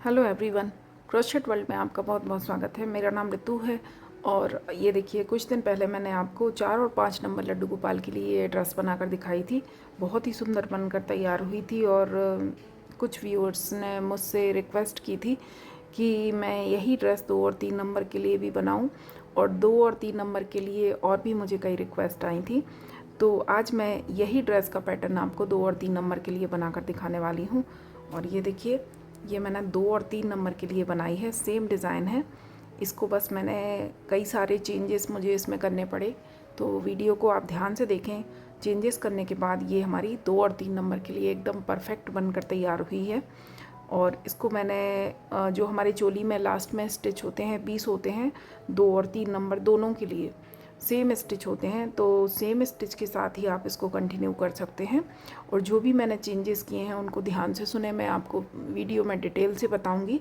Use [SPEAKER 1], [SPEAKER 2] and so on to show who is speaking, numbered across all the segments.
[SPEAKER 1] Hello everyone, crochet world में आपका बहुत बहुत स्वागत है। मेरा नाम ऋतु है और ये देखिए, कुछ दिन पहले मैंने आपको 4 और 5 नंबर लड्डू गोपाल के लिए ये ड्रेस बनाकर दिखाई थी। बहुत ही सुंदर बनकर तैयार हुई थी और कुछ व्यूअर्स ने मुझसे रिक्वेस्ट की थी कि मैं यही ड्रेस 2 और 3 नंबर के लिए भी बनाऊं, और 2 और 3 नंबर के लिए और भी मुझे कई रिक्वेस्ट आई थी। तो आज मैं यही ड्रेस का पैटर्न आपको 2 और 3 नंबर के लिए बनाकर दिखाने वाली हूँ। और ये देखिए, ये मैंने 2 और 3 नंबर के लिए बनाई है, सेम डिज़ाइन है। इसको बस मैंने कई सारे चेंजेस मुझे इसमें करने पड़े, तो वीडियो को आप ध्यान से देखें। चेंजेस करने के बाद ये हमारी 2 और 3 नंबर के लिए एकदम परफेक्ट बनकर तैयार हुई है। और इसको मैंने जो हमारे चोली में लास्ट में स्टिच होते हैं 20 होते हैं, 2 और 3 नंबर दोनों के लिए सेम स्टिच होते हैं, तो सेम स्टिच के साथ ही आप इसको कंटिन्यू कर सकते हैं। और जो भी मैंने चेंजेस किए हैं उनको ध्यान से सुने, मैं आपको वीडियो में डिटेल से बताऊंगी,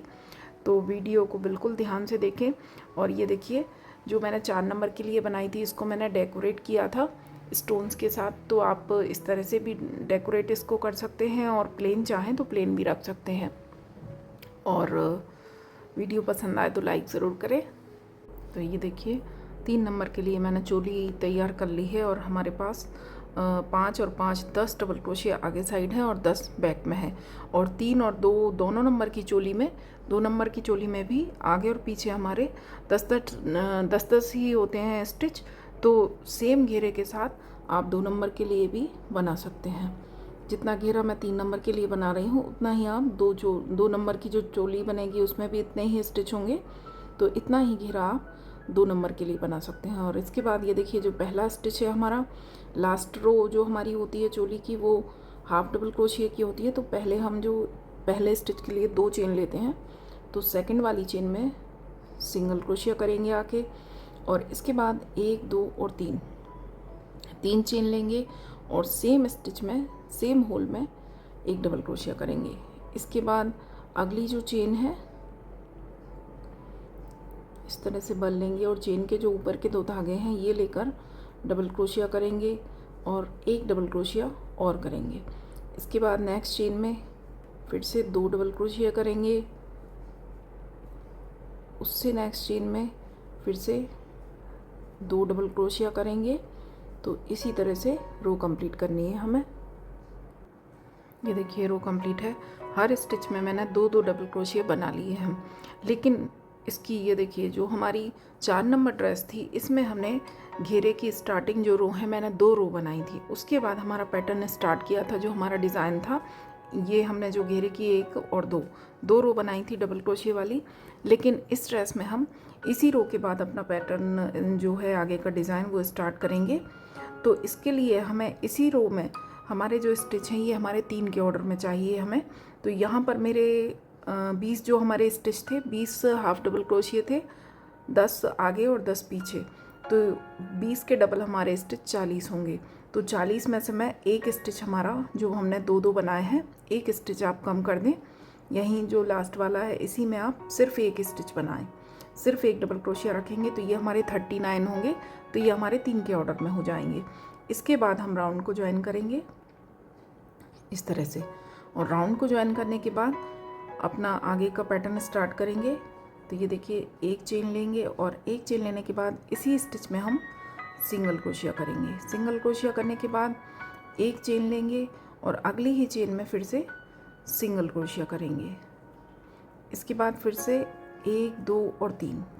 [SPEAKER 1] तो वीडियो को बिल्कुल ध्यान से देखें। और ये देखिए, जो मैंने 4 नंबर के लिए बनाई थी, इसको मैंने डेकोरेट किया था स्टोन्स के साथ, तो आप इस तरह से भी डेकोरेट इसको कर सकते हैं और प्लेन चाहें तो प्लेन भी रख सकते हैं। और वीडियो पसंद आए तो लाइक ज़रूर करें। तो ये देखिए, 3 नंबर के लिए मैंने चोली तैयार कर ली है और हमारे पास 5 और 5 10 डबल क्रोशिया आगे साइड है और 10 बैक में है। और 3 और 2 दोनों नंबर की चोली में, 2 नंबर की चोली में भी आगे और पीछे हमारे 10-10 ही होते हैं स्टिच। तो सेम घेरे के साथ आप 2 नंबर के लिए भी बना सकते हैं। जितना घेरा मैं 3 नंबर के लिए बना रही हूँ, उतना ही आप 2 नंबर की जो चोली बनेगी उसमें भी इतने ही स्टिच होंगे, तो इतना ही घेरा आप 2 नंबर के लिए बना सकते हैं। और इसके बाद ये देखिए, जो पहला स्टिच है हमारा, लास्ट रो जो हमारी होती है चोली की, वो हाफ डबल क्रोशिया की होती है। तो पहले हम जो पहले स्टिच के लिए 2 चेन लेते हैं, तो सेकंड वाली चेन में सिंगल क्रोशिया करेंगे आके, और इसके बाद 1 2 और 3 चेन लेंगे और सेम स्टिच में, सेम होल में एक डबल क्रोशिया करेंगे। इसके बाद अगली जो चेन है इस तरह से बन लेंगे और चेन के जो ऊपर के 2 धागे हैं ये लेकर डबल क्रोशिया करेंगे और एक डबल क्रोशिया और करेंगे। इसके बाद नेक्स्ट चेन में फिर से 2 डबल क्रोशिया करेंगे, उससे नेक्स्ट चेन में फिर से 2 डबल क्रोशिया करेंगे। तो इसी तरह से रो कंप्लीट करनी है हमें। ये देखिए, रो कंप्लीट है। हर स्टिच में मैंने 2 डबल क्रोशिया बना लिए हैं। लेकिन इसकी ये देखिए, जो हमारी 4 नंबर ड्रेस थी, इसमें हमने घेरे की स्टार्टिंग जो रो है मैंने 2 रो बनाई थी। उसके बाद हमारा पैटर्न स्टार्ट किया था, जो हमारा डिज़ाइन था, ये हमने जो घेरे की 1 और 2 रो बनाई थी डबल क्रोशिया वाली। लेकिन इस ड्रेस में हम इसी रो के बाद अपना पैटर्न जो है आगे का डिज़ाइन वो स्टार्ट करेंगे। तो इसके लिए हमें इसी रो में हमारे जो स्टिच हैं ये हमारे 3 के ऑर्डर में चाहिए हमें। तो यहाँ पर मेरे 20 जो हमारे स्टिच थे, 20 हाफ डबल क्रोशिया थे, 10 आगे और 10 पीछे, तो 20 के डबल हमारे स्टिच 40 होंगे। तो 40 में से मैं एक स्टिच हमारा जो हमने 2 बनाए हैं, एक स्टिच आप कम कर दें। यहीं जो लास्ट वाला है इसी में आप सिर्फ एक स्टिच बनाएं, सिर्फ एक डबल क्रोशिया रखेंगे, तो ये हमारे 39 होंगे। तो ये हमारे 3 के ऑर्डर में हो जाएंगे। इसके बाद हम राउंड को ज्वाइन करेंगे इस तरह से, और राउंड को ज्वाइन करने के बाद अपना आगे का पैटर्न स्टार्ट करेंगे। तो ये देखिए, एक चेन लेंगे और एक चेन लेने के बाद इसी स्टिच में हम सिंगल क्रोशिया करेंगे। सिंगल क्रोशिया करने के बाद एक चेन लेंगे और अगली ही चेन में फिर से सिंगल क्रोशिया करेंगे। इसके बाद फिर से 1 2 और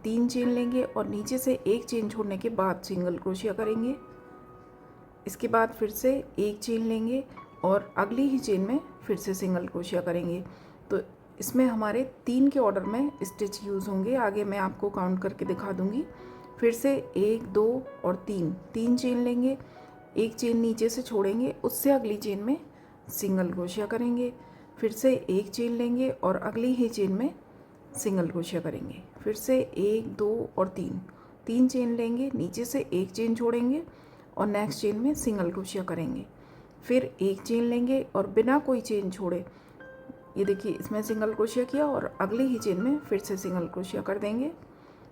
[SPEAKER 1] 3 चेन लेंगे और नीचे से एक चेन छोड़ने के बाद सिंगल क्रोशिया करेंगे। इसके बाद फिर से एक चेन लेंगे और अगली ही चेन में फिर से सिंगल क्रोशिया करेंगे। तो इसमें हमारे 3 के ऑर्डर में स्टिच यूज़ होंगे। आगे मैं आपको काउंट करके दिखा दूंगी। फिर से 1 2 और 3 चेन लेंगे, एक चेन नीचे से छोड़ेंगे, उससे अगली चेन में सिंगल क्रोशिया करेंगे। फिर से एक चेन लेंगे और अगली ही चेन में सिंगल क्रोशिया करेंगे। फिर से 1 2 और 3 चेन लेंगे, नीचे से एक चेन छोड़ेंगे और नेक्स्ट चेन में सिंगल क्रोशिया करेंगे। फिर एक चेन लेंगे और बिना कोई चेन छोड़े, ये देखिए, इसमें सिंगल क्रोशिया किया और अगली ही चेन में फिर से सिंगल क्रोशिया कर देंगे।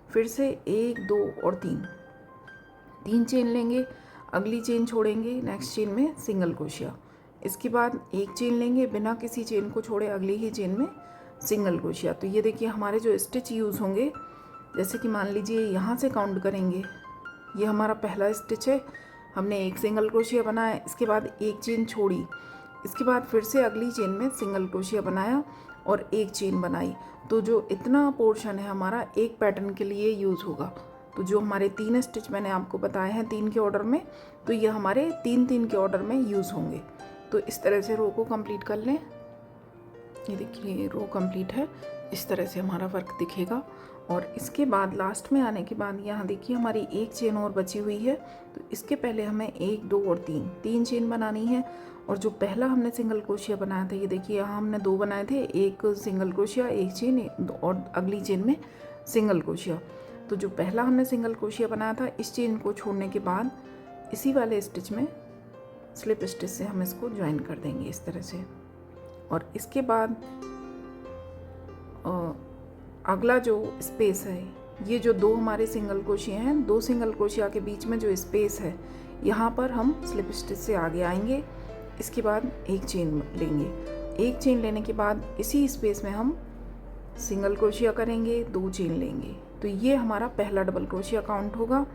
[SPEAKER 1] फिर से 1 2 और 3 चेन लेंगे, अगली चेन छोड़ेंगे, नेक्स्ट चेन में सिंगल क्रोशिया। इसके बाद एक चेन लेंगे, बिना किसी चेन को छोड़े अगली ही चेन में सिंगल क्रोशिया। तो ये देखिए हमारे जो स्टिच यूज़ होंगे, जैसे कि मान लीजिए यहाँ से काउंट करेंगे, ये हमारा पहला स्टिच है, हमने एक सिंगल क्रोशिया बनाया, इसके बाद एक चेन छोड़ी, इसके बाद फिर से अगली चेन में सिंगल क्रोशिया बनाया और एक चेन बनाई। तो जो इतना पोर्शन है हमारा एक पैटर्न के लिए यूज़ होगा। तो जो हमारे 3 स्टिच मैंने आपको बताए हैं 3 के ऑर्डर में, तो ये हमारे 3-3 के ऑर्डर में यूज़ होंगे। तो इस तरह से रो को कंप्लीट कर लें। ये देखिए रो कंप्लीट है, इस तरह से हमारा वर्क दिखेगा। और इसके बाद लास्ट में आने के बाद यहाँ देखिए हमारी एक चेन और बची हुई है। तो इसके पहले हमें 1, 2 और 3 चेन बनानी है। और जो पहला हमने सिंगल क्रोशिया बनाया था, ये देखिए यहाँ हमने 2 बनाए थे, एक सिंगल क्रोशिया, एक चेन और अगली चेन में सिंगल क्रोशिया। तो जो पहला हमने सिंगल क्रोशिया बनाया था, इस चेन को छोड़ने के बाद इसी वाले स्टिच में स्लिप स्टिच से हम इसको ज्वाइन कर देंगे इस तरह से। और इसके बाद अगला जो स्पेस है, ये जो 2 हमारे सिंगल क्रोशिया हैं, 2 सिंगल क्रोशिया के बीच में जो स्पेस है, यहाँ पर हम स्लिप स्टिच से आगे आएंगे। इसके बाद एक चेन लेंगे, एक चेन लेने के बाद इसी स्पेस में हम सिंगल क्रोशिया करेंगे, 2 चेन लेंगे। तो ये हमारा पहला डबल क्रोशिया काउंट होगा।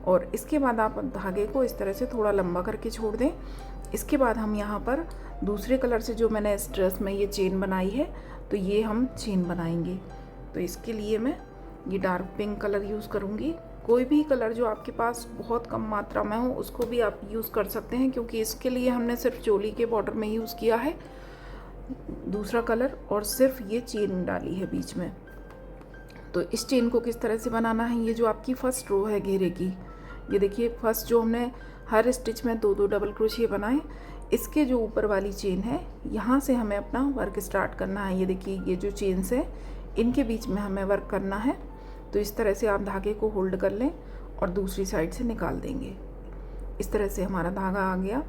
[SPEAKER 1] और इसके बाद आप धागे को इस तरह से थोड़ा लंबा करके छोड़ दें। इसके बाद हम यहाँ पर दूसरे कलर से जो मैंने इस ड्रेस में ये चेन बनाई है, तो ये हम चेन बनाएंगे। तो इसके लिए मैं ये डार्क पिंक कलर यूज़ करूँगी। कोई भी कलर जो आपके पास बहुत कम मात्रा में हो उसको भी आप यूज़ कर सकते हैं, क्योंकि इसके लिए हमने सिर्फ चोली के बॉर्डर में यूज़ किया है दूसरा कलर, और सिर्फ ये चेन डाली है बीच में। तो इस चेन को किस तरह से बनाना है, ये जो आपकी फर्स्ट रो है घेरे की, ये देखिए फर्स्ट जो हमने हर स्टिच में 2-2 डबल क्रोशिया बनाए, इसके जो ऊपर वाली चेन है यहाँ से हमें अपना वर्क स्टार्ट करना है। ये देखिए ये जो चेन्स है इनके बीच में हमें वर्क करना है। तो इस तरह से आप धागे को होल्ड कर लें और दूसरी साइड से निकाल देंगे। इस तरह से हमारा धागा आ गया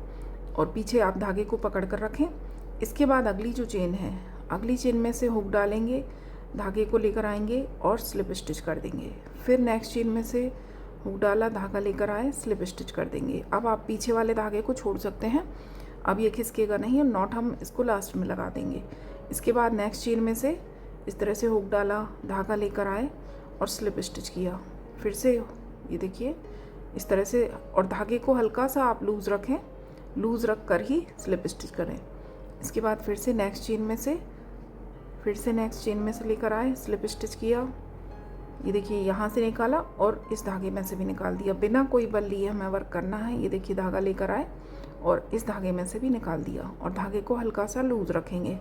[SPEAKER 1] और पीछे आप धागे को पकड़ कर रखें। इसके बाद अगली जो चेन है, अगली चेन में से हुक डालेंगे, धागे को लेकर आएंगे और स्लिप स्टिच कर देंगे। फिर नेक्स्ट चेन में से हुक डाला, धागा लेकर आए, स्लिप स्टिच कर देंगे। अब आप पीछे वाले धागे को छोड़ सकते हैं, अब ये खिसकेगा नहीं, नॉट हम इसको लास्ट में लगा देंगे। इसके बाद नेक्स्ट चेन में से इस तरह से हुक डाला, धागा लेकर आए और स्लिप स्टिच किया। फिर से ये देखिए इस तरह से, और धागे को हल्का सा आप लूज़ रखें, लूज़ रख कर ही स्लिप स्टिच करें। इसके बाद फिर से नेक्स्ट चेन में से लेकर आए, स्लिप स्टिच किया। ये देखिए यहाँ से निकाला और इस धागे में से भी निकाल दिया, बिना कोई बल लिए हमें वर्क करना है। ये देखिए धागा लेकर आए और इस धागे में से भी निकाल दिया और धागे को हल्का सा लूज़ रखेंगे।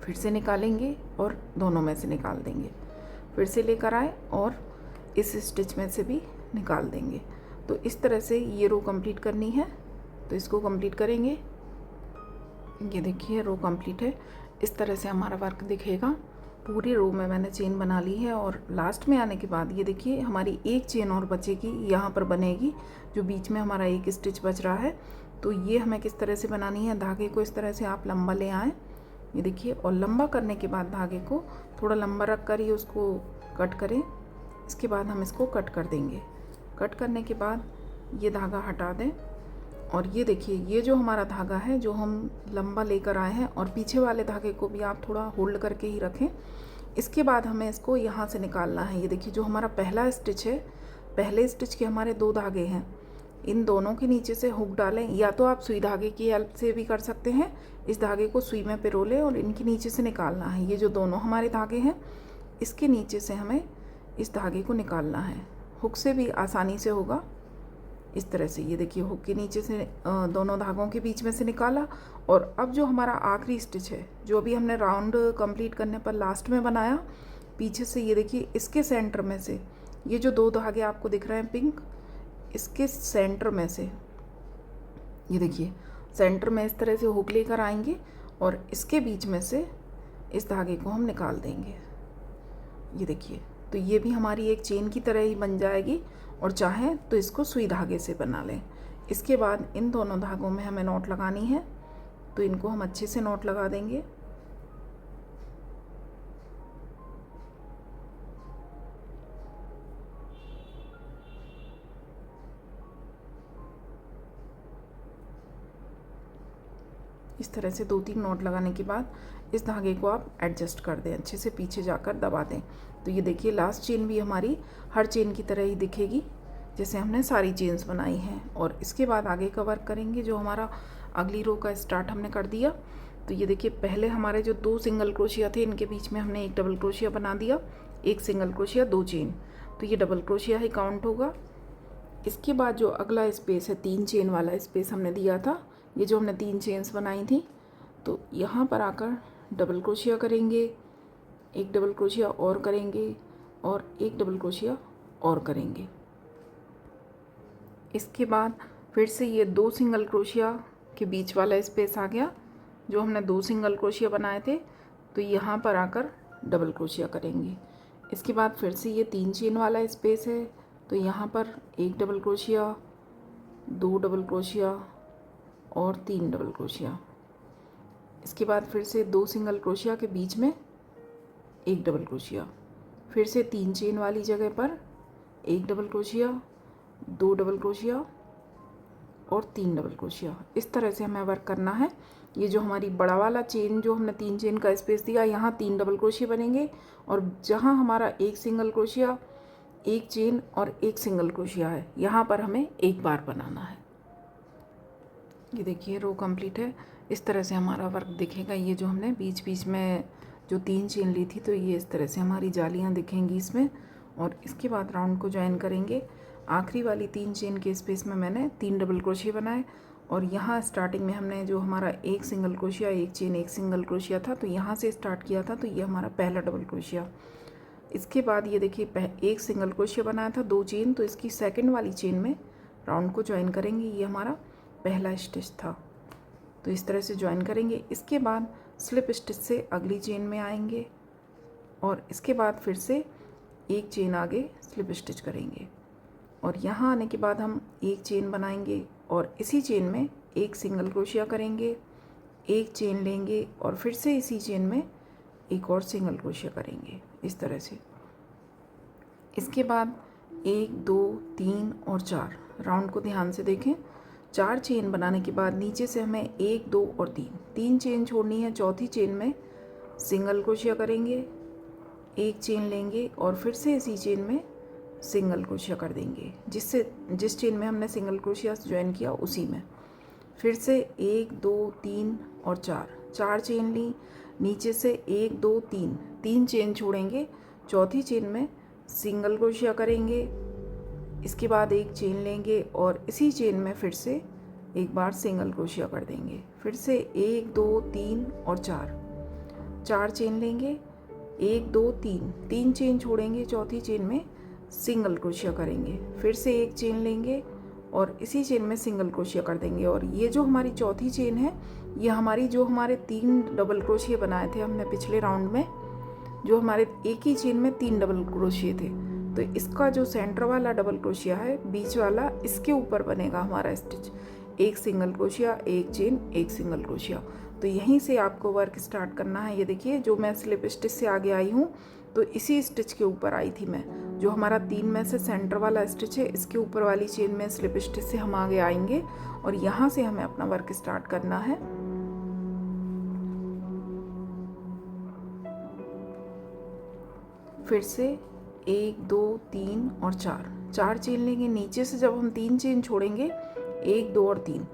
[SPEAKER 1] फिर से निकालेंगे और दोनों में से निकाल देंगे, फिर से लेकर आए और इस स्टिच में से भी निकाल देंगे। तो इस तरह से ये रो कंप्लीट करनी है। तो इसको कंप्लीट करेंगे। ये देखिए रो कंप्लीट है, इस तरह से हमारा वर्क दिखेगा। पूरी रो में मैंने चेन बना ली है और लास्ट में आने के बाद ये देखिए हमारी एक चेन और बचेगी, यहाँ पर बनेगी, जो बीच में हमारा एक स्टिच बच रहा है। तो ये हमें किस तरह से बनानी है, धागे को इस तरह से आप लंबा ले आएँ, ये देखिए, और लंबा करने के बाद धागे को थोड़ा लंबा रख कर ही उसको कट करें। इसके बाद हम इसको कट कर देंगे। कट करने के बाद ये धागा हटा दें और ये देखिए ये जो हमारा धागा है जो हम लंबा लेकर आए हैं, और पीछे वाले धागे को भी आप थोड़ा होल्ड करके ही रखें। इसके बाद हमें इसको यहाँ से निकालना है। ये देखिए जो हमारा पहला स्टिच है, पहले स्टिच के हमारे 2 धागे हैं, इन दोनों के नीचे से हुक डालें, या तो आप सुई धागे की हेल्प से भी कर सकते हैं। इस धागे को सुई में पिरो लें और इनके नीचे से निकालना है। ये जो दोनों हमारे धागे हैं इसके नीचे से हमें इस धागे को निकालना है। हुक से भी आसानी से होगा इस तरह से। ये देखिए हुक के नीचे से दोनों धागों के बीच में से निकाला। और अब जो हमारा आखिरी स्टिच है, जो अभी हमने राउंड कंप्लीट करने पर लास्ट में बनाया, पीछे से ये देखिए इसके सेंटर में से ये जो 2 धागे आपको दिख रहे हैं पिंक, इसके सेंटर में से ये देखिए सेंटर में इस तरह से हुक लेकर आएंगे और इसके बीच में से इस धागे को हम निकाल देंगे। ये देखिए, तो ये भी हमारी एक चेन की तरह ही बन जाएगी, और चाहें तो इसको सुई धागे से बना लें। इसके बाद इन दोनों धागों में हमें नॉट लगानी है, तो इनको हम अच्छे से नॉट लगा देंगे। इस तरह से 2-3 नॉट लगाने के बाद इस धागे को आप एडजस्ट कर दें, अच्छे से पीछे जाकर दबा दें। तो ये देखिए लास्ट चेन भी हमारी हर चेन की तरह ही दिखेगी जैसे हमने सारी चेन्स बनाई हैं। और इसके बाद आगे का वर्क करेंगे। जो हमारा अगली रो का स्टार्ट हमने कर दिया। तो ये देखिए पहले हमारे जो 2 सिंगल क्रोशिया थे इनके बीच में हमने एक डबल क्रोशिया बना दिया, एक सिंगल क्रोशिया, 2 चेन, तो ये डबल क्रोशिया ही काउंट होगा। इसके बाद जो अगला स्पेस है 3 चेन वाला स्पेस हमने दिया था, ये जो हमने 3 चेन्स बनाई थी, तो यहाँ पर आकर डबल क्रोशिया करेंगे, एक डबल क्रोशिया और करेंगे और एक डबल क्रोशिया और करेंगे। इसके बाद फिर से ये 2 सिंगल क्रोशिया के बीच वाला स्पेस आ गया, जो हमने 2 सिंगल क्रोशिया बनाए थे, तो यहाँ पर आकर डबल क्रोशिया करेंगे। इसके बाद फिर से ये 3 चेन वाला स्पेस है, तो यहाँ पर एक डबल क्रोशिया, 2 डबल क्रोशिया और 3 डबल क्रोशिया। इसके बाद फिर से 2 सिंगल क्रोशिया के बीच में एक डबल क्रोशिया, फिर से 3 चेन वाली जगह पर एक डबल क्रोशिया, 2 डबल क्रोशिया और 3 डबल क्रोशिया। इस तरह से हमें वर्क करना है। ये जो हमारी बड़ा वाला चेन जो हमने 3 चेन का स्पेस दिया, यहाँ 3 डबल क्रोशिया बनेंगे और जहाँ हमारा एक सिंगल क्रोशिया, एक चेन और एक सिंगल क्रोशिया है, यहाँ पर हमें एक बार बनाना है। ये देखिए रो कंप्लीट है। इस तरह से हमारा वर्क दिखेगा। ये जो हमने बीच बीच में जो 3 चेन ली थी, तो ये इस तरह से हमारी जालियाँ दिखेंगी इसमें। और इसके बाद राउंड को ज्वाइन करेंगे। आखिरी वाली 3 चेन के स्पेस में मैंने 3 डबल क्रोशिया बनाए और यहाँ स्टार्टिंग में हमने जो हमारा एक सिंगल क्रोशिया, एक चेन, एक सिंगल क्रोशिया था, तो यहाँ से स्टार्ट किया था, तो ये हमारा पहला डबल क्रोशिया। इसके बाद ये देखिए एक सिंगल क्रोशिया बनाया था, 2 चेन, तो इसकी सेकंड वाली चेन में राउंड को ज्वाइन करेंगे। ये हमारा पहला स्टिच था, तो इस तरह से ज्वाइन करेंगे। इसके बाद स्लिप स्टिच से अगली चेन में आएंगे और इसके बाद फिर से एक चेन आगे स्लिप स्टिच करेंगे और यहाँ आने के बाद हम एक चेन बनाएंगे और इसी चेन में एक सिंगल क्रोशिया करेंगे, एक चेन लेंगे और फिर से इसी चेन में एक और सिंगल क्रोशिया करेंगे, इस तरह से। इसके बाद 1, 2, 3 और 4 राउंड को ध्यान से देखें। 4 चेन बनाने के बाद नीचे से हमें 1, 2 और 3 चेन छोड़नी है। चौथी चेन में सिंगल क्रोशिया करेंगे, एक चेन लेंगे और फिर से इसी चेन में सिंगल क्रोशिया कर देंगे, जिस चेन में हमने सिंगल क्रोशिया ज्वाइन किया उसी में। फिर से 1, 2, 3 और 4 चेन ली। नीचे से 1, 2, 3 चेन छोड़ेंगे। चौथी चेन में सिंगल क्रोशिया करेंगे, इसके बाद एक चेन लेंगे और इसी चेन में फिर से एक बार सिंगल क्रोशिया कर देंगे। फिर से 1, 2, 3 और 4 चेन लेंगे, 1, 2, 3 चेन छोड़ेंगे। चौथी चेन में सिंगल क्रोशिया करेंगे, फिर से एक चेन लेंगे और इसी चेन में सिंगल क्रोशिया कर देंगे। और ये जो हमारी चौथी चेन है, ये हमारी जो हमारे 3 डबल क्रोशिया बनाए थे हमने पिछले राउंड में, जो हमारे एक ही चेन में 3 डबल क्रोशिया थे, तो इसका जो सेंटर वाला डबल क्रोशिया है, बीच वाला, इसके ऊपर बनेगा हमारा स्टिच। एक सिंगल क्रोशिया, एक चेन, एक सिंगल क्रोशिया। तो यहीं से आपको वर्क स्टार्ट करना है। ये देखिए जो मैं स्लिप स्टिच से आगे आई हूँ, तो इसी स्टिच के ऊपर आई थी मैं। जो हमारा 3 में से सेंटर वाला स्टिच है, इसके ऊपर वाली चेन में स्लिप स्टिच से हम आगे आएंगे और यहाँ से हमें अपना वर्क स्टार्ट करना है। फिर से 1, 2, 3 और 4 चेन लेंगे। नीचे से जब हम 3 चेन छोड़ेंगे, 1, 2 और 3,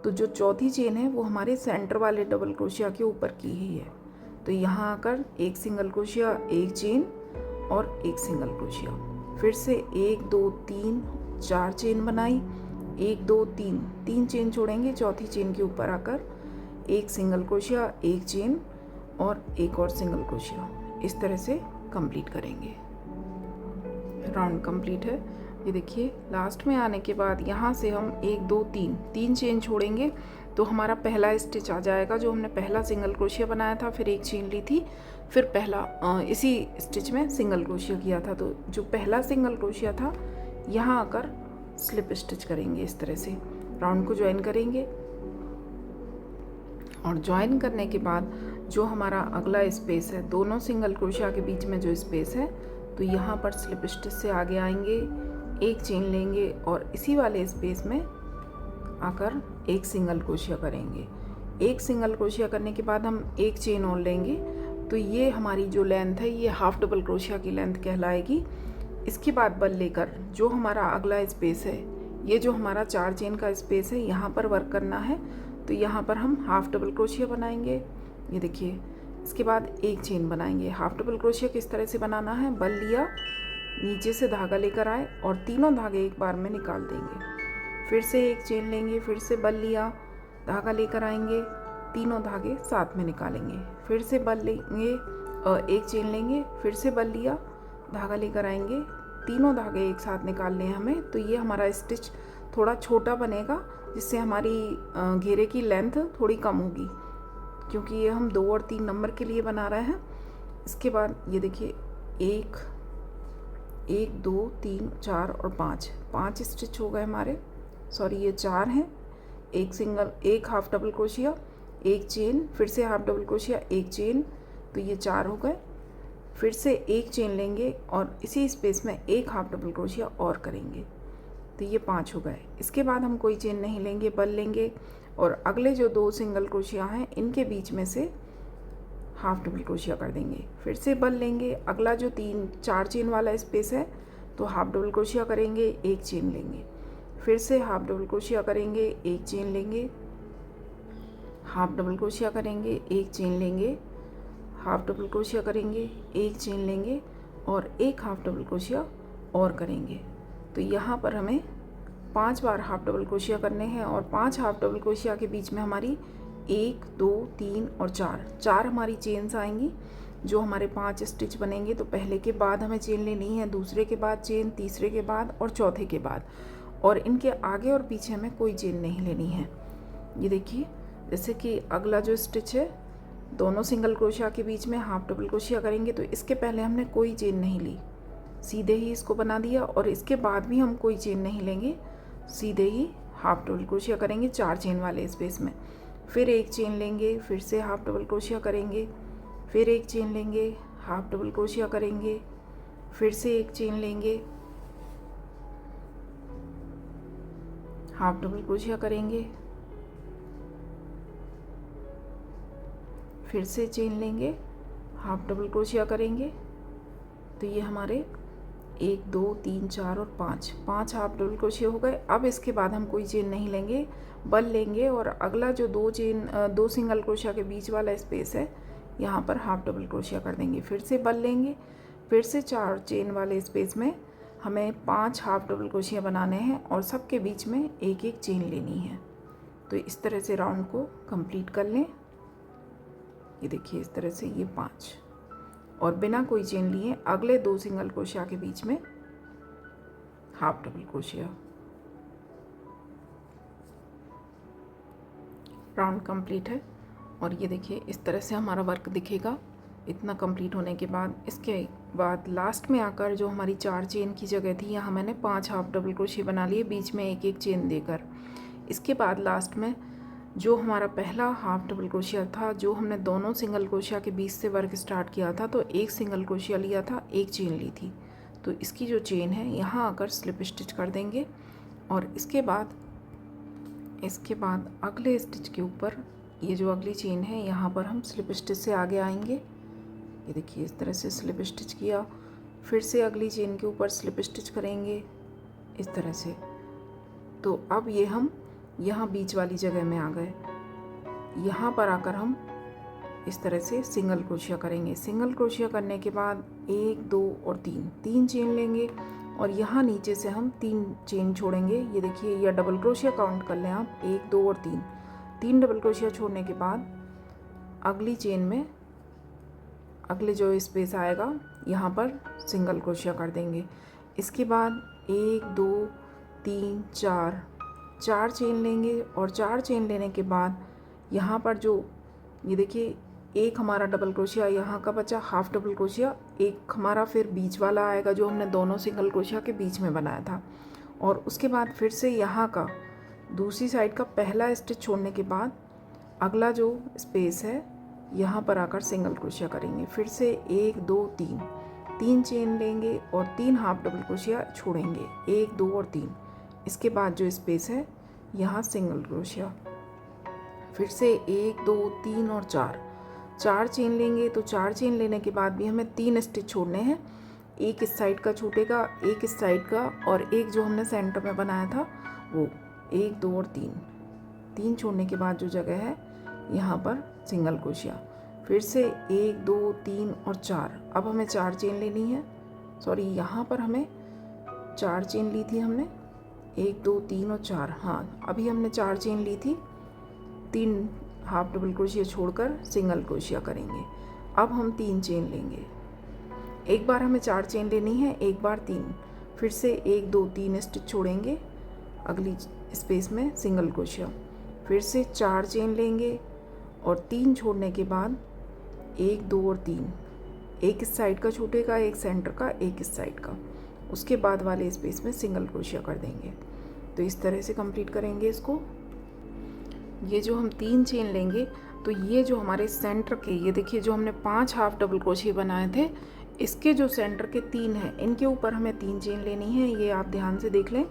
[SPEAKER 1] तो जो चौथी चेन है वो हमारे सेंटर वाले डबल क्रोशिया के ऊपर की ही है। तो यहाँ आकर एक सिंगल क्रोशिया, एक चेन और एक सिंगल क्रोशिया। फिर से 1, 2, 3, 4 चेन बनाई, 1, 2, 3 चेन छोड़ेंगे। चौथी चेन के ऊपर आकर एक सिंगल क्रोशिया, एक चेन और एक और सिंगल क्रोशिया। इस तरह से कंप्लीट करेंगे। राउंड कंप्लीट है। ये देखिए लास्ट में आने के बाद यहाँ से हम 1, 2, 3 चेन छोड़ेंगे, तो हमारा पहला स्टिच आ जाएगा। जो हमने पहला सिंगल क्रोशिया बनाया था, फिर एक चेन ली थी, फिर पहला इसी स्टिच में सिंगल क्रोशिया किया था। तो जो पहला सिंगल क्रोशिया था, यहाँ आकर स्लिप स्टिच करेंगे। इस तरह से राउंड को ज्वाइन करेंगे और ज्वाइन करने के बाद जो हमारा अगला स्पेस है, दोनों सिंगल क्रोशिया के बीच में जो स्पेस है, तो यहाँ पर स्लिप स्टिच से आगे आएंगे, एक चेन लेंगे और इसी वाले स्पेस में आकर एक सिंगल क्रोशिया करेंगे। एक सिंगल क्रोशिया करने के बाद हम एक चेन और लेंगे, तो ये हमारी जो लेंथ है ये हाफ डबल क्रोशिया की लेंथ कहलाएगी। इसके बाद बल लेकर जो हमारा अगला स्पेस है, ये जो हमारा 4 चेन का स्पेस है, यहाँ पर वर्क करना है। तो यहाँ पर हम हाफ डबल क्रोशिया बनाएंगे, ये देखिए। इसके बाद एक चेन बनाएंगे। हाफ डबल क्रोशिया किस तरह से बनाना है, बल लिया, नीचे से धागा लेकर आए और तीनों धागे एक बार में निकाल देंगे। फिर से एक चेन लेंगे, फिर से बल लिया, धागा लेकर आएंगे, तीनों धागे साथ में निकालेंगे। फिर से बल लेंगे, एक चेन लेंगे, फिर से बल लिया, धागा लेकर आएंगे, तीनों धागे एक साथ निकालने हैं हमें। तो ये हमारा स्टिच थोड़ा छोटा बनेगा, जिससे हमारी घेरे की लेंथ थोड़ी कम होगी, क्योंकि ये हम 2 और 3 नंबर के लिए बना रहे हैं। इसके बाद ये देखिए 1 2 3 4 और 5 स्टिच हो गए हमारे। सॉरी, ये 4 हैं। एक हाफ डबल क्रोशिया, एक चेन, फिर से हाफ डबल क्रोशिया, एक चेन, तो ये 4 हो गए। फिर से एक चेन लेंगे और इसी स्पेस में एक हाफ डबल क्रोशिया और करेंगे, तो ये 5 हो गए। इसके बाद हम कोई चेन नहीं लेंगे, बल लेंगे और अगले जो 2 सिंगल क्रोशिया हैं इनके बीच में से हाफ डबल क्रोशिया कर देंगे। फिर से बल लेंगे, अगला जो 4 चेन वाला स्पेस है तो हाफ डबल क्रोशिया करेंगे, एक चेन लेंगे, फिर से हाफ डबल क्रोशिया करेंगे, एक चेन लेंगे, हाफ डबल क्रोशिया करेंगे, एक चेन लेंगे, हाफ डबल क्रोशिया करेंगे, एक चेन लेंगे और एक हाफ डबल क्रोशिया और करेंगे। तो यहाँ पर हमें 5 बार हाफ डबल क्रोशिया करने हैं और 5 हाफ डबल क्रोशिया के बीच में हमारी 1 2 3 और 4 हमारी चेन्स आएंगी, जो हमारे 5 स्टिच बनेंगे। तो पहले के बाद हमें चेन लेनी है, दूसरे के बाद चेन, तीसरे के बाद और चौथे के बाद, और इनके आगे और पीछे हमें कोई चेन नहीं लेनी है। ये देखिए, जैसे कि अगला जो स्टिच है, दोनों सिंगल क्रोशिया के बीच में हाफ डबल क्रोशिया करेंगे, तो इसके पहले हमने कोई चेन नहीं ली, सीधे ही इसको बना दिया, और इसके बाद भी हम कोई चेन नहीं लेंगे, सीधे ही हाफ डबल क्रोशिया करेंगे 4 चेन वाले स्पेस में। फिर एक चेन लेंगे, फिर से हाफ डबल क्रोशिया करेंगे, फिर एक चेन लेंगे, हाफ डबल क्रोशिया करेंगे, फिर से एक चेन लेंगे, हाफ डबल क्रोशिया करेंगे, फिर से चेन लेंगे, हाफ डबल क्रोशिया करेंगे। तो ये हमारे 1 2 3 4 और 5 हाफ डबल क्रोशिया हो गए। अब इसके बाद हम कोई चेन नहीं लेंगे, बल लेंगे और अगला जो 2 सिंगल क्रोशिया के बीच वाला स्पेस है, यहाँ पर हाफ डबल क्रोशिया कर देंगे। फिर से बल लेंगे, फिर से 4 चेन वाले स्पेस में हमें 5 हाफ डबल क्रोशिया बनाने हैं और सबके बीच में एक एक चेन लेनी है। तो इस तरह से राउंड को कंप्लीट कर लें। ये देखिए, इस तरह से ये 5, और बिना कोई चेन लिए अगले 2 सिंगल क्रोशिया के बीच में half double crochet. Round complete है, और ये देखिए इस तरह से हमारा वर्क दिखेगा। इतना कंप्लीट होने के बाद, इसके बाद लास्ट में आकर जो हमारी 4 चेन की जगह थी, यहाँ मैंने 5 हाफ डबल क्रोशिया बना लिए, बीच में एक एक चेन देकर। इसके बाद लास्ट में जो हमारा पहला हाफ डबल क्रोशिया था, जो हमने दोनों सिंगल क्रोशिया के बीच से वर्क स्टार्ट किया था, तो एक सिंगल क्रोशिया लिया था, एक चेन ली थी, तो इसकी जो चेन है यहाँ आकर स्लिप स्टिच कर देंगे। और इसके बाद अगले स्टिच के ऊपर ये जो अगली चेन है, यहाँ पर हम स्लिप स्टिच से आगे आएंगे। ये देखिए, इस तरह से स्लिप स्टिच किया, फिर से अगली चेन के ऊपर स्लिप स्टिच करेंगे इस तरह से। तो अब ये हम यहाँ बीच वाली जगह में आ गए। यहाँ पर आकर हम इस तरह से सिंगल क्रोशिया करेंगे। सिंगल क्रोशिया करने के बाद 1 2 और 3 चेन लेंगे और यहाँ नीचे से हम 3 चेन छोड़ेंगे। ये देखिए, या डबल क्रोशिया काउंट कर लें आप, 1 2 और 3 डबल क्रोशिया छोड़ने के बाद अगली चेन में अगले जो स्पेस आएगा यहाँ पर सिंगल क्रोशिया कर देंगे। इसके बाद 1 2 3 4 चेन लेंगे और 4 चेन लेने के बाद यहाँ पर जो ये देखिए, एक हमारा डबल क्रोशिया यहाँ का बचा, हाफ डबल क्रोशिया, एक हमारा फिर बीच वाला आएगा जो हमने दोनों सिंगल क्रोशिया के बीच में बनाया था। और उसके बाद फिर से यहाँ का दूसरी साइड का पहला स्टिच छोड़ने के बाद अगला जो स्पेस है यहाँ पर आकर सिंगल क्रोशिया करेंगे। फिर से 1 2 3 चेन लेंगे और 3 हाफ डबल क्रोशिया छोड़ेंगे, 1 2 और 3। इसके बाद जो स्पेस है यहाँ सिंगल क्रोशिया। फिर से 1 2 3 और 4 चेन लेंगे। तो 4 चेन लेने के बाद भी हमें 3 स्टिच छोड़ने हैं, एक इस साइड का छूटेगा, एक इस साइड का, और एक जो हमने सेंटर में बनाया था वो 1 2 और 3 छोड़ने के बाद जो जगह है यहाँ पर सिंगल क्रोशिया। फिर से 1 2 3 और 4। अब हमें 4 चेन लेनी है, सॉरी यहाँ पर हमें 4 चेन ली थी हमने, 1 2 3 और 4। हाँ, अभी हमने 4 चेन ली थी, 3 हाफ डबल क्रोशिया छोड़कर सिंगल क्रोशिया करेंगे। अब हम 3 चेन लेंगे, एक बार हमें 4 चेन लेनी है, एक बार 3। फिर से 1 2 3 स्टिच छोड़ेंगे अगली स्पेस में सिंगल क्रोशिया। फिर से 4 चेन लेंगे और 3 छोड़ने के बाद 1 2 और 3, एक इस साइड का छूटेगा, एक सेंटर का, एक इस साइड का। उसके बाद वाले स्पेस में सिंगल क्रोशिया कर देंगे। तो इस तरह से कंप्लीट करेंगे इसको। ये जो हम 3 चेन लेंगे, तो ये जो हमारे सेंटर के, ये देखिए जो हमने 5 हाफ डबल क्रोशिया बनाए थे, इसके जो सेंटर के 3 हैं, इनके ऊपर हमें 3 चेन लेनी है। ये आप ध्यान से देख लें,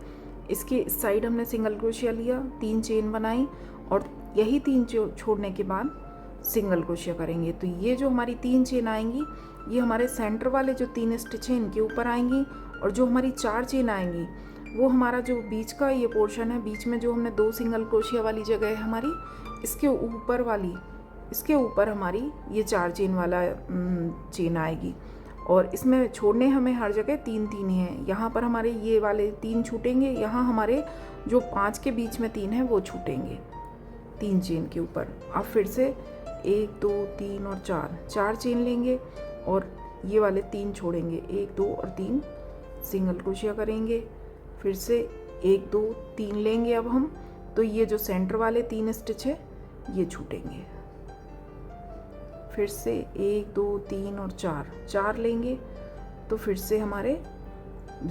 [SPEAKER 1] इसके इस साइड हमने सिंगल क्रोशिया लिया, 3 चेन बनाई, और यही 3 छोड़ने के बाद सिंगल क्रोशिया करेंगे। तो ये जो हमारी 3 चेन आएंगी, ये हमारे सेंटर वाले जो 3 स्टिच हैं इनके ऊपर आएंगी, और जो हमारी 4 चेन आएंगी वो हमारा जो बीच का ये पोर्शन है, बीच में जो हमने 2 सिंगल क्रोशिया वाली जगह है हमारी, इसके ऊपर हमारी ये 4 चेन वाला चेन आएगी। और इसमें छोड़ने हमें हर जगह 3 3 ही हैं। यहाँ पर हमारे ये वाले 3 छूटेंगे, यहाँ हमारे जो 5 के बीच में 3 हैं वो छूटेंगे 3 चेन के ऊपर। अब फिर से 1 2 3 और 4 चेन लेंगे और ये वाले 3 छोड़ेंगे, 1 2 और 3 सिंगल क्रोशिया करेंगे। फिर से 1 2 3 लेंगे अब हम, तो ये जो सेंटर वाले 3 स्टिच है ये छूटेंगे। फिर से 1 2 3 और 4 लेंगे, तो फिर से हमारे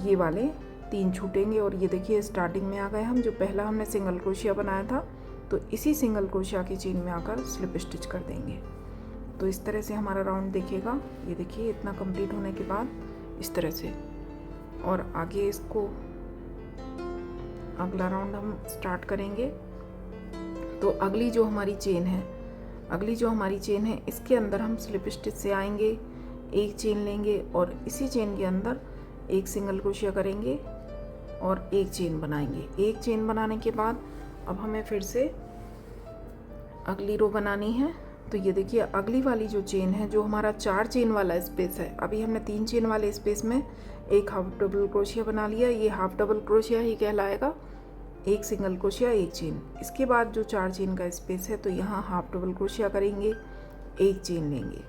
[SPEAKER 1] ये वाले 3 छूटेंगे। और ये देखिए स्टार्टिंग में आ गए हम, जो पहला हमने सिंगल क्रोशिया बनाया था, तो इसी सिंगल क्रोशिया की चेन में आकर स्लिप स्टिच कर देंगे। तो इस तरह से हमारा राउंड दिखेगा। ये देखिए इतना कंप्लीट होने के बाद इस तरह से। और आगे इसको अगला राउंड हम स्टार्ट करेंगे। तो अगली जो हमारी चेन है इसके अंदर हम स्लिप स्टिच से आएंगे, एक चेन लेंगे और इसी चेन के अंदर एक सिंगल क्रोशिया करेंगे और एक चेन बनाएंगे। एक चेन बनाने के बाद अब हमें फिर से अगली रो बनानी है। तो ये देखिए अगली वाली जो चेन है, जो हमारा 4 चेन वाला स्पेस है, अभी हमने 3 चेन वाले स्पेस में एक हाफ डबल क्रोशिया बना लिया, ये हाफ डबल क्रोशिया ही कहलाएगा। एक सिंगल क्रोशिया एक चेन। इसके बाद जो 4 चेन का स्पेस है, तो यहाँ हाफ डबल क्रोशिया करेंगे, एक चेन लेंगे,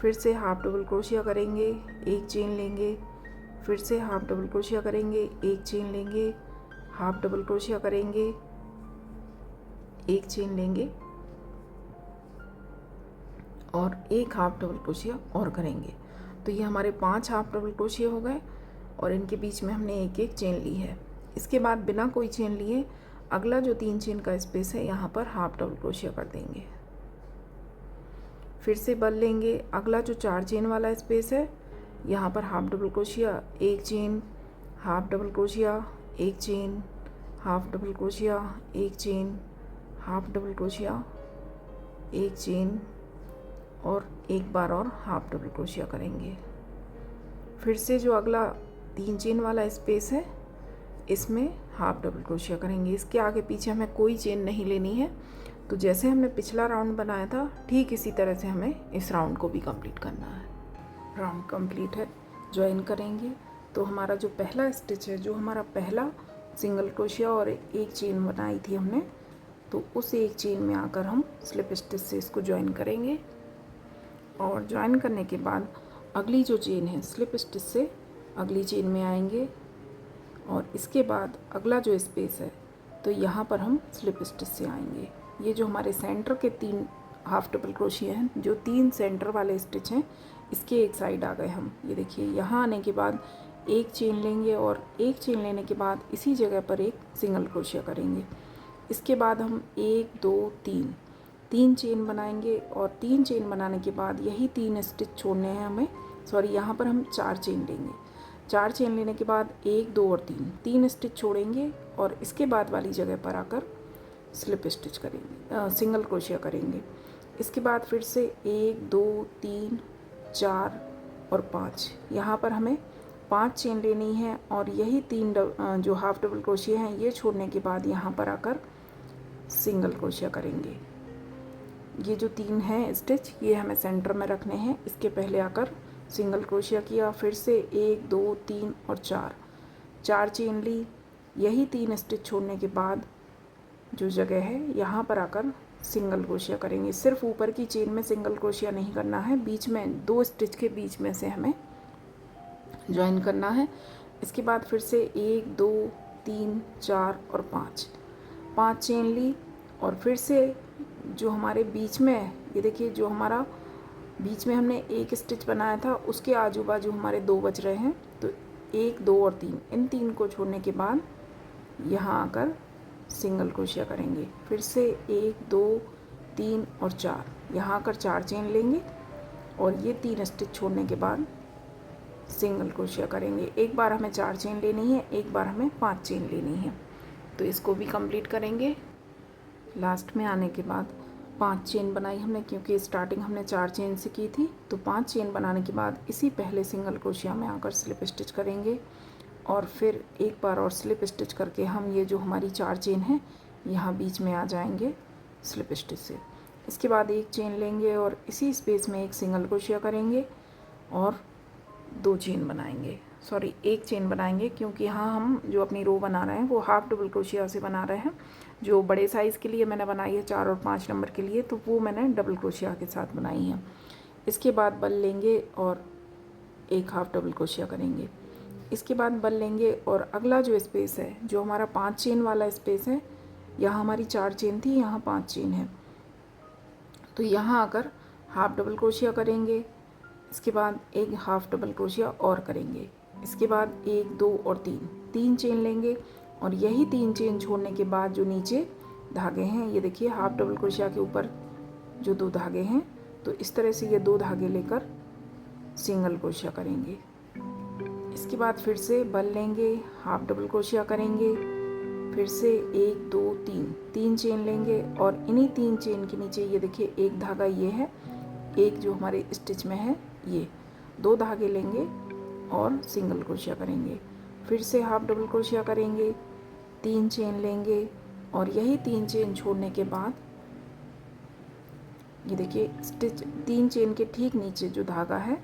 [SPEAKER 1] फिर से हाफ डबल क्रोशिया करेंगे, एक चेन लेंगे, फिर से हाफ डबल क्रोशिया करेंगे, एक चेन लेंगे, हाफ डबल क्रोशिया करेंगे, एक चेन लेंगे और एक हाफ डबल क्रोशिया और करेंगे। तो ये हमारे 5 हाफ डबल क्रोशिया हो गए और इनके बीच में हमने एक एक चेन ली है। इसके बाद बिना कोई चेन लिए अगला जो 3 चेन का स्पेस है, यहाँ पर हाफ डबल क्रोशिया कर देंगे। फिर से बल लेंगे, अगला जो 4 चेन वाला स्पेस है, यहाँ पर हाफ डबल क्रोशिया, एक चेन, हाफ डबल क्रोशिया, एक चेन, हाफ डबल क्रोशिया, एक चेन, हाफ डबल क्रोशिया, एक चेन और एक बार और हाफ डबल क्रोशिया करेंगे। फिर से जो अगला 3 चेन वाला स्पेस है, इसमें हाफ डबल क्रोशिया करेंगे। इसके आगे पीछे हमें कोई चेन नहीं लेनी है। तो जैसे हमने पिछला राउंड बनाया था, ठीक इसी तरह से हमें इस राउंड को भी कंप्लीट करना है। राउंड कंप्लीट है, ज्वाइन करेंगे। तो हमारा जो पहला स्टिच है, जो हमारा पहला सिंगल क्रोशिया और एक चेन बनाई थी हमने, तो उस एक चेन में आकर हम स्लिप स्टिच से इसको ज्वाइन करेंगे। और ज्वाइन करने के बाद अगली जो चेन है, स्लिप स्टिच से अगली चेन में आएंगे और इसके बाद अगला जो स्पेस है, तो यहाँ पर हम स्लिप स्टिच से आएंगे। ये जो हमारे सेंटर के 3 हाफ डबल क्रोशिया हैं, जो 3 सेंटर वाले स्टिच हैं, इसके एक साइड आ गए हम। ये देखिए यहाँ आने के बाद एक चेन लेंगे और एक चेन लेने के बाद इसी जगह पर एक सिंगल क्रोशिया करेंगे। इसके बाद हम 1 2 3 चेन बनाएंगे और 3 चेन बनाने के बाद यही 3 स्टिच छोड़ने हैं हमें, सॉरी यहाँ पर हम 4 चेन लेंगे। 4 चेन लेने के बाद 1 2 और 3 स्टिच छोड़ेंगे और इसके बाद वाली जगह पर आकर स्लिप स्टिच करेंगे, सिंगल क्रोशिया करेंगे। इसके बाद फिर से 1 2 3 4 और 5, यहाँ पर हमें 5 चेन लेनी है और यही 3 जो हाफ डबल क्रोशिया हैं ये छोड़ने के बाद यहाँ पर आकर सिंगल क्रोशिया करेंगे। ये जो 3 हैं स्टिच ये हमें सेंटर में रखने हैं। इसके पहले आकर सिंगल क्रोशिया किया, फिर से 1 2 3 और 4 चेन ली। यही 3 स्टिच छोड़ने के बाद जो जगह है यहाँ पर आकर सिंगल क्रोशिया करेंगे। सिर्फ ऊपर की चेन में सिंगल क्रोशिया नहीं करना है, बीच में 2 स्टिच के बीच में से हमें ज्वाइन करना है। इसके बाद फिर से 1 2 3 4 और 5 चेन ली और फिर से जो हमारे बीच में ये देखिए, जो हमारा बीच में हमने एक स्टिच बनाया था उसके आजू बाजू हमारे 2 बच रहे हैं। तो 1 2 और 3, इन 3 को छोड़ने के बाद यहाँ आकर सिंगल क्रोशिया करेंगे। फिर से 1 2 3 और 4, यहाँ आकर 4 चेन लेंगे और ये 3 स्टिच छोड़ने के बाद सिंगल क्रोशिया करेंगे। एक बार हमें 4 चेन लेनी है, एक बार हमें 5 चेन लेनी है। तो इसको भी कंप्लीट करेंगे। लास्ट में आने के बाद 5 चेन बनाई हमने, क्योंकि स्टार्टिंग हमने 4 चेन से की थी। तो 5 चेन बनाने के बाद इसी पहले सिंगल क्रोशिया में आकर स्लिप स्टिच करेंगे और फिर एक बार और स्लिप स्टिच करके हम ये जो हमारी 4 चेन है यहाँ बीच में आ जाएंगे स्लिप स्टिच से। इसके बाद एक चेन लेंगे और इसी स्पेस में एक सिंगल क्रोशिया करेंगे और 2 चेन बनाएंगे, सॉरी 1 चेन बनाएंगे, क्योंकि यहाँ हम जो अपनी रो बना रहे हैं वो हाफ डबल क्रोशिया से बना रहे हैं। जो बड़े साइज़ के लिए मैंने बनाई है 4 और 5 नंबर के लिए, तो वो मैंने डबल क्रोशिया के साथ बनाई है। इसके बाद बल लेंगे और एक हाफ डबल क्रोशिया करेंगे। इसके बाद बल लेंगे और अगला जो स्पेस है, जो हमारा 5 चेन वाला स्पेस है, यहाँ हमारी 4 चेन थी, यहाँ 5 चेन है, तो यहाँ आकर हाफ डबल क्रोशिया करेंगे। इसके बाद एक हाफ डबल क्रोशिया और करेंगे। इसके बाद 1 2 और 3 चेन लेंगे और यही 3 चेन छोड़ने के बाद जो नीचे धागे हैं, ये देखिए हाफ डबल क्रोशिया के ऊपर जो 2 धागे हैं, तो इस तरह से ये 2 धागे लेकर सिंगल क्रोशिया करेंगे। इसके बाद फिर से बल लेंगे, हाफ डबल क्रोशिया करेंगे, फिर से 1 2 3 चेन लेंगे और इन्हीं 3 चेन के नीचे ये देखिए एक धागा ये है, एक जो हमारे स्टिच में है ये 2 धागे लेंगे और सिंगल क्रोशिया करेंगे। फिर से हाफ डबल क्रोशिया करेंगे, 3 चेन लेंगे और यही 3 चेन छोड़ने के बाद ये देखिए स्टिच 3 चेन के ठीक नीचे जो धागा है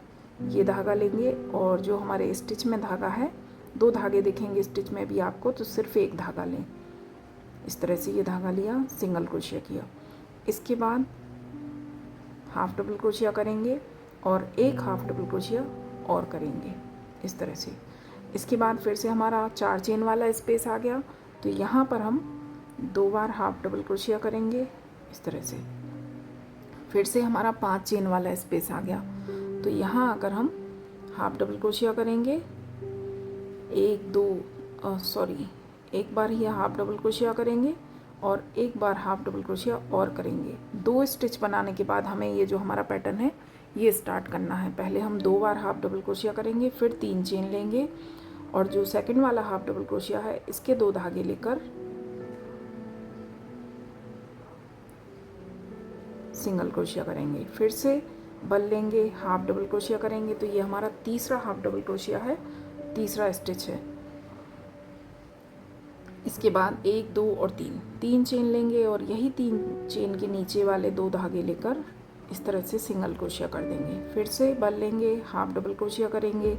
[SPEAKER 1] ये धागा लेंगे और जो हमारे स्टिच में धागा है, 2 धागे दिखेंगे स्टिच में भी आपको, तो सिर्फ एक धागा लें। इस तरह से ये धागा लिया, सिंगल क्रोशिया किया। इसके बाद हाफ डबल क्रोशिया करेंगे और एक हाफ डबल क्रोशिया और करेंगे इस तरह से। इसके बाद फिर से हमारा 4 चेन वाला स्पेस आ गया, तो यहाँ पर हम 2 बार हाफ डबल क्रोशिया करेंगे इस तरह से। फिर से हमारा 5 चेन वाला स्पेस आ गया, तो यहाँ आकर हम हाफ डबल क्रोशिया करेंगे। एक बार ही हाफ डबल क्रोशिया करेंगे और एक बार हाफ डबल क्रोशिया और करेंगे। 2 स्टिच बनाने के बाद हमें ये जो हमारा पैटर्न है ये स्टार्ट करना है। पहले हम 2 बार हाफ डबल क्रोशिया करेंगे, फिर 3 चेन लेंगे और जो सेकंड वाला हाफ डबल क्रोशिया है इसके 2 धागे लेकर सिंगल क्रोशिया करेंगे। फिर से बल लेंगे, हाफ डबल क्रोशिया करेंगे, तो ये हमारा तीसरा हाफ डबल क्रोशिया है, तीसरा स्टिच है। इसके बाद 1 2 और 3 चेन लेंगे और यही 3 चेन के नीचे वाले 2 धागे लेकर इस तरह से सिंगल क्रोशिया कर देंगे। फिर से बल लेंगे, हाफ डबल क्रोशिया करेंगे।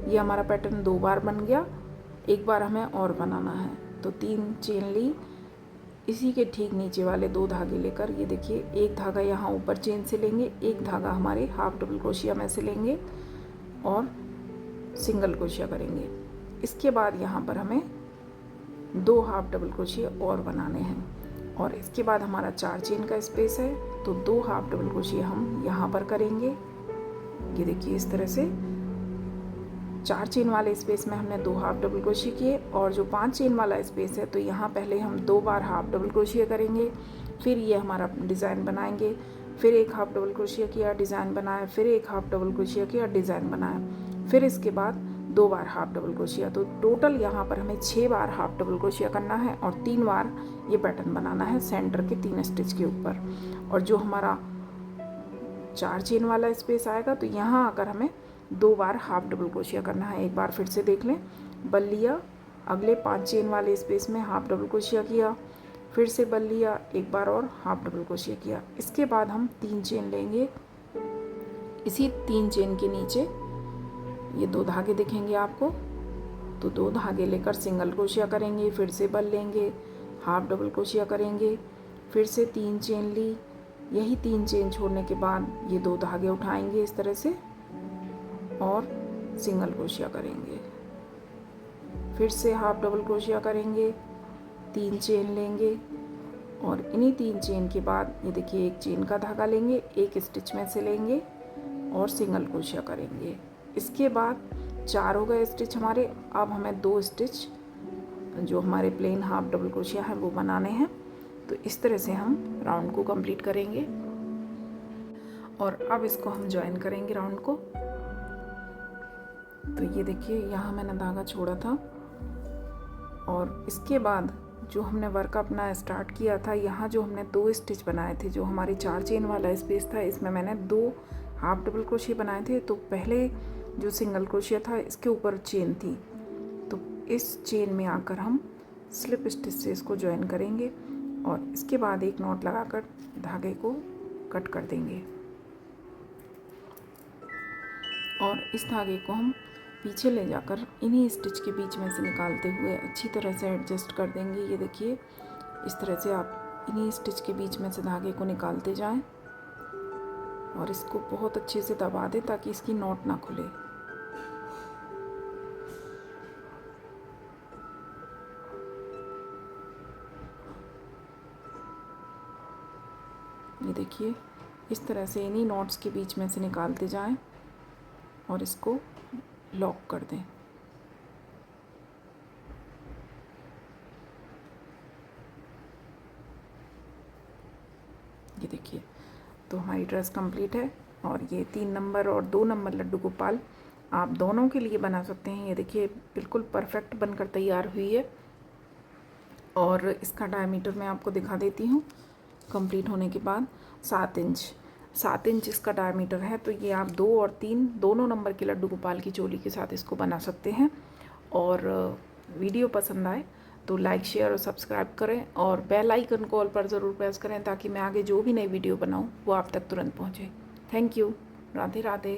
[SPEAKER 1] ये हमारा पैटर्न 2 बार बन गया, एक बार हमें और बनाना है, तो 3 चेन ली, इसी के ठीक नीचे वाले 2 धागे लेकर ये देखिए एक धागा यहाँ ऊपर चेन से लेंगे, एक धागा हमारे हाफ डबल क्रोशिया में से लेंगे और सिंगल क्रोशिया करेंगे। इसके बाद यहाँ पर हमें 2 हाफ डबल क्रोशिया और बनाने हैं और इसके बाद हमारा 4 चेन का स्पेस है, तो 2 हाफ डबल क्रोशिया हम यहाँ पर करेंगे। ये देखिए इस तरह से 4 चेन वाले स्पेस में हमने 2 हाफ डबल क्रोशिया किए और जो 5 चेन वाला स्पेस है, तो यहाँ पहले हम 2 बार हाफ डबल क्रोशिया करेंगे, फिर ये हमारा डिज़ाइन बनाएंगे, फिर एक हाफ डबल क्रोशिया किया, डिज़ाइन बनाया, फिर एक हाफ डबल क्रोशिया किया, डिज़ाइन बनाया, फिर इसके बाद 2 बार हाफ डबल क्रोशिया। तो टोटल यहाँ पर हमें 6 बार हाफ डबल क्रोशिया करना है और 3 बार ये पैटर्न बनाना है सेंटर के 3 स्टिच के ऊपर। और जो हमारा 4 चेन वाला स्पेस आएगा तो यहाँ आकर हमें 2 बार हाफ डबल क्रोशिया करना है। एक बार फिर से देख लें, बल लिया, अगले 5 चेन वाले स्पेस में हाफ डबल क्रोशिया किया, फिर से बल लिया, एक बार और हाफ डबल क्रोशिया किया। इसके बाद हम 3 चेन लेंगे। इसी 3 चेन के नीचे ये 2 धागे दिखेंगे आपको, तो 2 धागे लेकर सिंगल क्रोशिया करेंगे, फिर से बल लेंगे, हाफ डबल क्रोशिया करेंगे, फिर से 3 चेन ली। यही 3 चेन छोड़ने के बाद ये 2 धागे उठाएंगे इस तरह से और सिंगल क्रोशिया करेंगे, फिर से हाफ डबल क्रोशिया करेंगे, 3 चेन लेंगे और इन्हीं 3 चेन के बाद ये देखिए एक चेन का धागा लेंगे, एक स्टिच में से लेंगे और सिंगल क्रोशिया करेंगे। इसके बाद 4 हो गए स्टिच हमारे। अब हमें 2 स्टिच जो हमारे प्लेन हाफ डबल क्रोशिया है वो बनाने हैं। तो इस तरह से हम राउंड को कंप्लीट करेंगे और अब इसको हम ज्वाइन करेंगे राउंड को। तो ये देखिए यहाँ मैंने धागा छोड़ा था और इसके बाद जो हमने वर्क अपना स्टार्ट किया था, यहाँ जो हमने 2 स्टिच बनाए थे, जो हमारी 4 चेन वाला स्पेस था, इसमें मैंने 2 हाफ डबल क्रोशिया बनाए थे। तो पहले जो सिंगल क्रोशिया था इसके ऊपर चेन थी, तो इस चेन में आकर हम स्लिप स्टिच से इसको ज्वाइन करेंगे और इसके बाद एक नॉट लगाकर धागे को कट कर देंगे और इस धागे को हम पीछे ले जाकर इन्हीं स्टिच के बीच में से निकालते हुए अच्छी तरह से एडजस्ट कर देंगे। ये देखिए इस तरह से आप इन्हीं स्टिच के बीच में से धागे को निकालते जाएं और इसको बहुत अच्छे से दबा दें ताकि इसकी नॉट ना खुले। ये देखिए इस तरह से इन्हीं नॉट्स के बीच में से निकालते जाएं और इसको लॉक कर दें। ये देखिए तो हमारी ड्रेस कंप्लीट है और ये 3 नंबर और 2 नंबर लड्डू गोपाल आप दोनों के लिए बना सकते हैं। ये देखिए बिल्कुल परफेक्ट बनकर तैयार हुई है और इसका डायमीटर मैं आपको दिखा देती हूँ। कंप्लीट होने के बाद 7 इंच इसका डायमीटर है। तो ये आप 2 और 3 दोनों नंबर के लड्डू गोपाल की चोली के साथ इसको बना सकते हैं। और वीडियो पसंद आए तो लाइक शेयर और सब्सक्राइब करें और बेल आइकन को ऑल पर ज़रूर प्रेस करें ताकि मैं आगे जो भी नई वीडियो बनाऊं वो आप तक तुरंत पहुंचे। Thank you. राधे राधे।